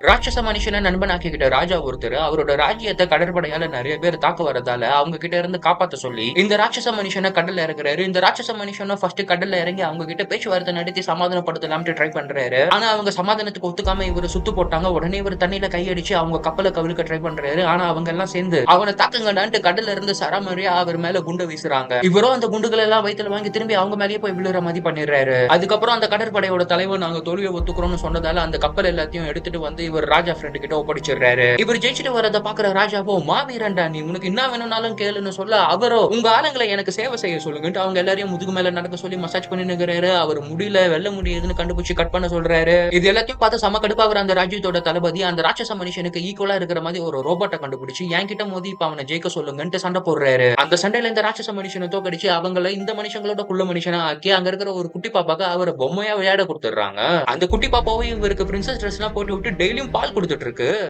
ராட்சச மனுஷனை நண்பனாக்கிக்கிட்ட ராஜா ஒருத்தர் அவரோட ராஜ்யத்தை கடற்படையால நிறைய பேர் தாக்க வரதால அவங்க கிட்ட இருந்து காப்பாத்த சொல்லி இந்த ராட்சச மனுஷனை கடல்ல இறக்குறாரு. இந்த ராட்சச மனுஷனும் ஃபர்ஸ்ட் கடல்ல இறங்கி அவங்க கிட்ட பேச்சுவார்த்தை நடத்தி சமாதானப்படுத்தலாம்னு ட்ரை பண்றாரு. ஆனா அவங்க சமாதானத்துக்கு ஒத்துக்காம இவரு சுத்து போட்டாங்க. உடனே இவர் தண்ணியில கையடிச்சு அவங்க கப்பலை கவிழ்க்க ட்ரை பண்றாரு. ஆனா அவங்க எல்லாம் சேர்ந்து அவனை தாக்குங்கடான்ட்டு கடல்ல இருந்து சராமரியா அவர் மேல குண்டு வீசுறாங்க. இவரும் அந்த குண்டுகளை எல்லாம் வயித்துல வாங்கி திரும்பி அவங்க மேலேயே போய் விழுற மாதிரி பண்ணிடுறாரு. அதுக்கப்புறம் அந்த கடற்படையோட தலைவர் நாங்க தோல்வியை ஒத்துக்கிறோம்னு சொன்னதால அந்த கப்பல் எல்லாத்தையும் எடுத்துட்டு வந்து இவர் ராஜா ஃப்ரெண்ட் கிட்ட ஒப்படைச்சிடுறாரு. இவர் ஜெயிச்சுட்டு வரத பாக்குற ராஜாவோ மாவீரன்டா நீ உனக்கு என்ன வேணும்னாலும் கேளுன்னு சொல்ல அவரோ உங்க ஆளுங்களை எனக்கு சேவை செய்ய சொல்லுங்கன்ட்டு அவங்க எல்லாரையும் முதுகு மேல நடக்க சொல்லி மசாஜ் பண்ணி நிக்கிறாரு. அவர் முடியல வெல்ல முடியுதுன்னு கண்டுபிடிச்சு கட் பண்ண சொல்றாரு. இது எல்லாத்தையும் பார்த்து சம கடுப்பாகிற அந்த ராஜ்யத்தோட தளபதி அந்த ராட்சச மனுஷனுக்கு ஈக்குவலா இருக்கிற மாதிரி ஒரு ரோபோட்டை கண்டுபிடிச்சு என்கிட்ட மோதி இப்ப அவனை ஜெயிக்க சொல்லுங்கன்ட்டு சண்டை போடுறாரு. அந்த சண்டையில இந்த ராட்சச மனுஷனை தோக்கடிச்சு அவங்கள இந்த மனுஷங்களோட குள்ள மனுஷனா ஆக்கி அங்க இருக்கிற ஒரு குட்டி பாப்பாக்கு அவரை பொம்மையா விளையாட கொடுத்துடுறாங்க. அந்த குட்டி பாப்பாவும் இவருக்கு பிரின்சஸ் ட்ரெஸ் எல்லாம் போட்டு விட்டு டெய்லியும் பால் கொடுத்துட்டு இருக்கு.